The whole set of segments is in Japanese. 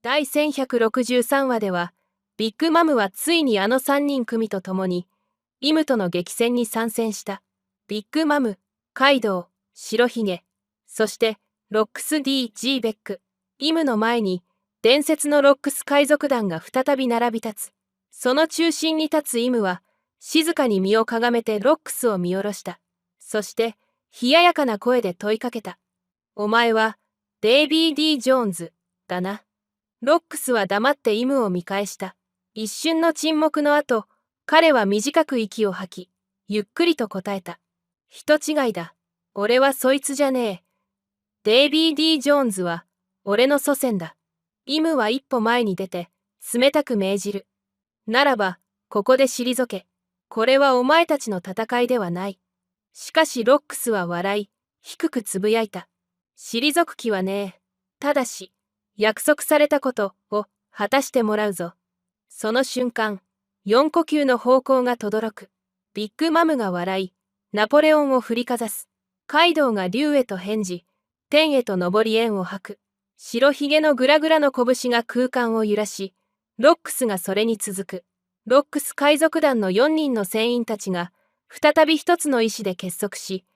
第1163話では、ビッグマムはついにあの3人組と共に、イムとの激戦に参戦した。ビッグマム、カイドウ、白ひげ、そして、ロックス D.G. ベック、イムの前に、伝説のロックス海賊団が再び並び立つ。その中心に立つイムは、静かに身をかがめてロックスを見下ろした。そして、冷ややかな声で問いかけた。お前は、デイビー・D・ジョーンズ、だな。ロックスは黙ってイムを見返した。一瞬の沈黙の後、彼は短く息を吐き、ゆっくりと答えた。人違いだ。俺はそいつじゃねえ。デイビー・D・ジョーンズは、俺の祖先だ。イムは一歩前に出て、冷たく命じる。ならば、ここで退け。これはお前たちの戦いではない。しかしロックスは笑い、低くつぶやいた。退く気はねえ。ただし、約束されたことを果たしてもらうぞ。その瞬間、4呼吸の方向が轟く。ビッグマムが笑い、ナポレオンを振りかざす。カイドウが竜へと返事、天へと昇り円を吐く。白ひげのグラグラの拳が空間を揺らし、ロックスがそれに続く。ロックス海賊団の4人の船員たちが、再び一つの意志で結束し、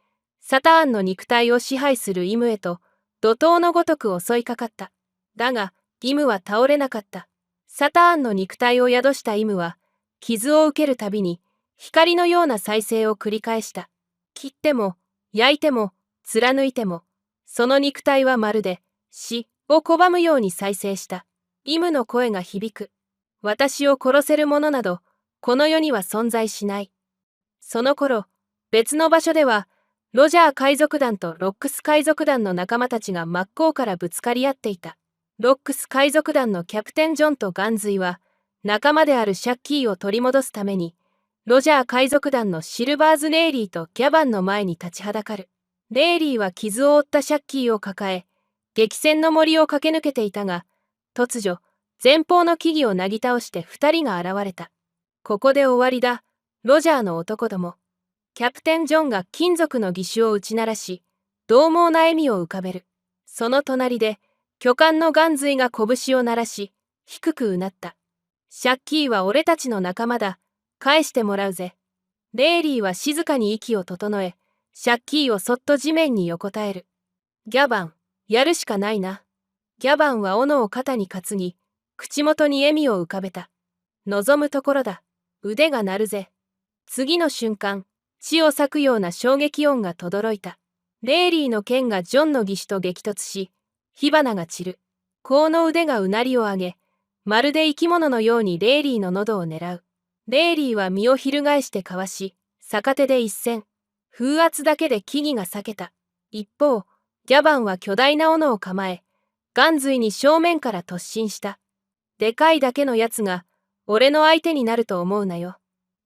サターンの肉体を支配するイムへと、怒涛のごとく襲いかかった。だが、イムは倒れなかった。サターンの肉体を宿したイムは、傷を受けるたびに、光のような再生を繰り返した。切っても、焼いても、貫いても、その肉体はまるで、死を拒むように再生した。イムの声が響く。私を殺せるものなど、この世には存在しない。その頃、別の場所では、ロジャー海賊団とロックス海賊団の仲間たちが真っ向からぶつかり合っていた。ロックス海賊団のキャプテンジョンとガンズイは、仲間であるシャッキーを取り戻すために、ロジャー海賊団のシルバーズ・レイリーとギャバンの前に立ちはだかる。レイリーは傷を負ったシャッキーを抱え、激戦の森を駆け抜けていたが、突如、前方の木々をなぎ倒して2人が現れた。ここで終わりだ、ロジャーの男ども。キャプテンジョンが金属の義手を打ち鳴らし、獰猛な笑みを浮かべる。その隣で、巨漢のガンズイが拳を鳴らし、低くうなった。シャッキーは俺たちの仲間だ。返してもらうぜ。レイリーは静かに息を整え、シャッキーをそっと地面に横たえる。ギャバン、やるしかないな。ギャバンは斧を肩に担ぎ、口元に笑みを浮かべた。望むところだ。腕が鳴るぜ。次の瞬間、血を裂くような衝撃音が轟いた。レイリーの剣がジョンの義手と激突し、火花が散る。甲の腕がうなりを上げ、まるで生き物のようにレイリーの喉を狙う。レイリーは身を翻してかわし、逆手で一閃。風圧だけで木々が裂けた。一方、ギャバンは巨大な斧を構え、ガンズイに正面から突進した。でかいだけのやつが、俺の相手になると思うなよ。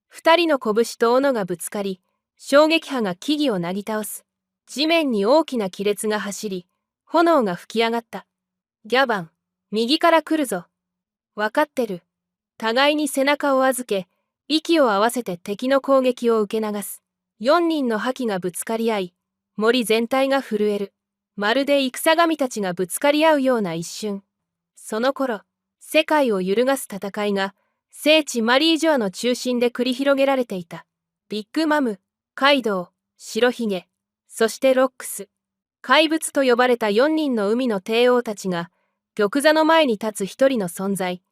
二人の拳と斧がぶつかり、衝撃波が木々をなぎ倒す。地面に大きな亀裂が走り、炎が吹き上がった。ギャバン、右から来るぞ。わかってる。互いに背中を預け、息を合わせて敵の攻撃を受け流す。4人の覇気がぶつかり合い、森全体が震える。まるで戦神たちがぶつかり合うような一瞬。その頃、世界を揺るがす戦いが、聖地マリージョアの中心で繰り広げられていた。ビッグマム、カイドウ、白ひげ、そしてロックス。怪物と呼ばれた4人の海の帝王たちが、玉座の前に立つ一人の存在、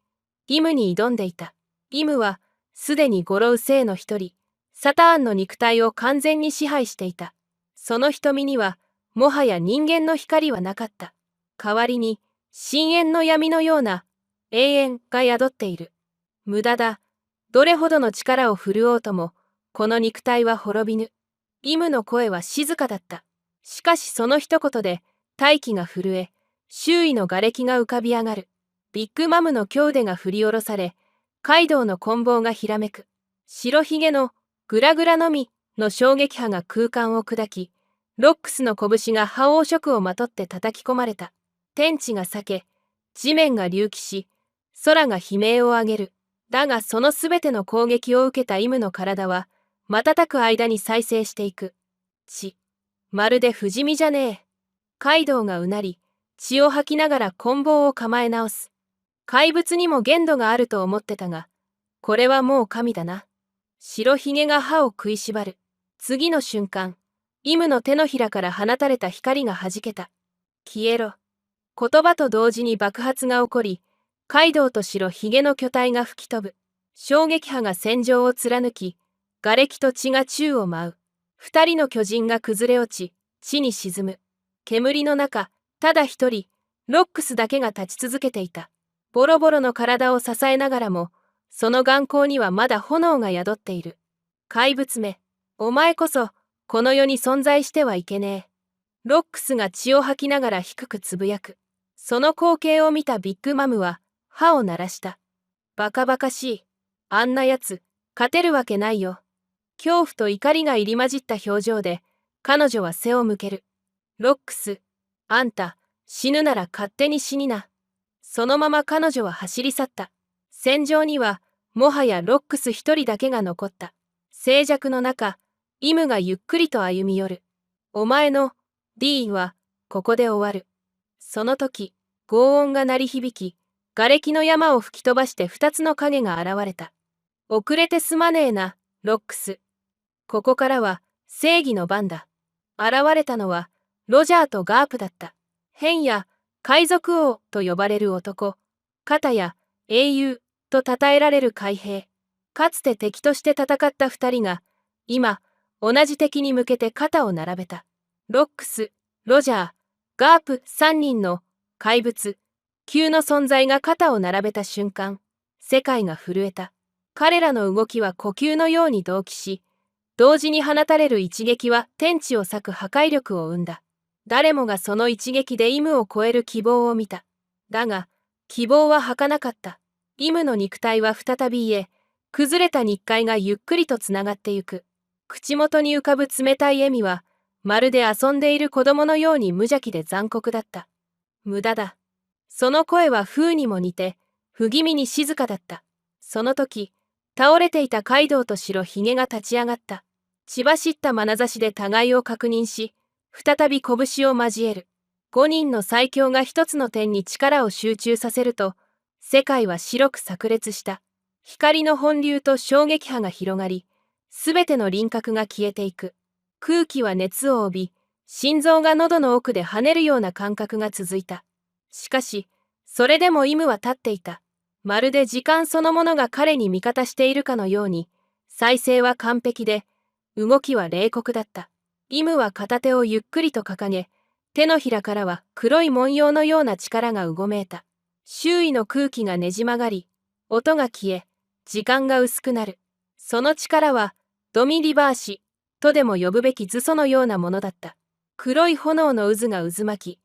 イムに挑んでいた。イムは、すでにゴロウ生の一人、サターンの肉体を完全に支配していた。その瞳には、もはや人間の光はなかった。代わりに、深淵の闇のような、永遠が宿っている。無駄だ。どれほどの力を振るおうとも、この肉体は滅びぬ。イムの声は静かだった。しかしその一言で、大気が震え、周囲の瓦礫が浮かび上がる。ビッグマムの強腕が振り下ろされ、カイドウの棍棒がひらめく。白ひげのグラグラのみの衝撃波が空間を砕き、ロックスの拳が覇王色をまとって叩き込まれた。天地が裂け、地面が隆起し、空が悲鳴を上げる。だがそのすべての攻撃を受けたイムの体は、瞬く間に再生していく。まるで不死身じゃねえ。カイドウがうなり、血を吐きながら棍棒を構え直す。怪物にも限度があると思ってたが、これはもう神だな。白ひげが歯を食いしばる。次の瞬間、イムの手のひらから放たれた光がはじけた。消えろ。言葉と同時に爆発が起こり、カイドウと白ひげの巨体が吹き飛ぶ。衝撃波が戦場を貫き、瓦礫と血が宙を舞う。二人の巨人が崩れ落ち、地に沈む。煙の中、ただ一人、ロックスだけが立ち続けていた。ボロボロの体を支えながらも、その眼光にはまだ炎が宿っている。怪物め、お前こそ、この世に存在してはいけねえ。ロックスが血を吐きながら低くつぶやく。その光景を見たビッグマムは、歯を鳴らした。バカバカしい。あんなやつ、勝てるわけないよ。恐怖と怒りが入り混じった表情で、彼女は背を向ける。ロックス、あんた、死ぬなら勝手に死にな。そのまま彼女は走り去った。戦場には、もはやロックス一人だけが残った。静寂の中、イムがゆっくりと歩み寄る。お前の、ディーンは、ここで終わる。その時、轟音が鳴り響き、瓦礫の山を吹き飛ばして二つの影が現れた。遅れてすまねえな、ロックス。ここからは、正義の番だ。現れたのは、ロジャーとガープだった。変や、海賊王と呼ばれる男。片や、英雄と称えられる海兵。かつて敵として戦った二人が、今、同じ敵に向けて肩を並べた。ロックス、ロジャー、ガープ三人の怪物級の存在が肩を並べた瞬間、世界が震えた。彼らの動きは呼吸のように同期し、同時に放たれる一撃は天地を裂く破壊力を生んだ。誰もがその一撃でイムを超える希望を見た。だが、希望は儚かった。イムの肉体は再び癒え、崩れた肉塊がゆっくりとつながってゆく。口元に浮かぶ冷たい笑みは、まるで遊んでいる子供のように無邪気で残酷だった。無駄だ。その声は風にも似て、不気味に静かだった。その時、倒れていたカイドウと白ひげが立ち上がった。血走った眼差しで互いを確認し、再び拳を交える。5人の最強が一つの点に力を集中させると、世界は白く炸裂した。光の本流と衝撃波が広がり、すべての輪郭が消えていく。空気は熱を帯び、心臓が喉の奥で跳ねるような感覚が続いた。しかし、それでもイムは立っていた。まるで時間そのものが彼に味方しているかのように、再生は完璧で、動きは冷酷だった。イムは片手をゆっくりと掲げ、手のひらからは黒い文様のような力がうごめいた。周囲の空気がねじ曲がり、音が消え、時間が薄くなる。その力は、ドミリバーシとでも呼ぶべき図素のようなものだった。黒い炎の渦が渦巻き、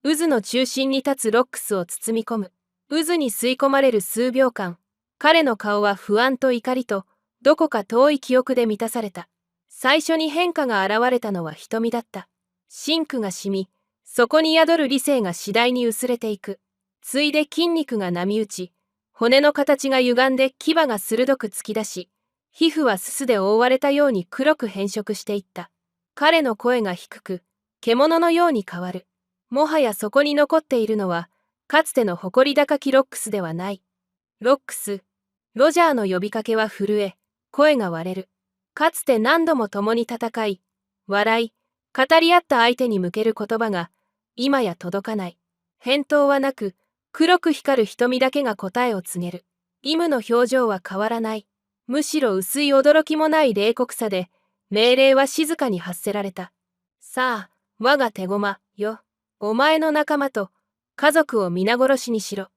渦の中心に立つロックスを包み込む。渦に吸い込まれる数秒間、彼の顔は不安と怒りと、どこか遠い記憶で満たされた。最初に変化が現れたのは瞳だった。真紅が染み、そこに宿る理性が次第に薄れていく。ついで筋肉が波打ち、骨の形が歪んで牙が鋭く突き出し、皮膚はすすで覆われたように黒く変色していった。彼の声が低く、獣のように変わる。もはやそこに残っているのは、かつての誇り高きロックスではない。ロックス、ロジャーの呼びかけは震え、声が割れる。かつて何度も共に戦い、笑い、語り合った相手に向ける言葉が、今や届かない。返答はなく、黒く光る瞳だけが答えを告げる。イムの表情は変わらない。むしろ薄い驚きもない冷酷さで、命令は静かに発せられた。さあ、我が手駒よ。お前の仲間と家族を皆殺しにしろ。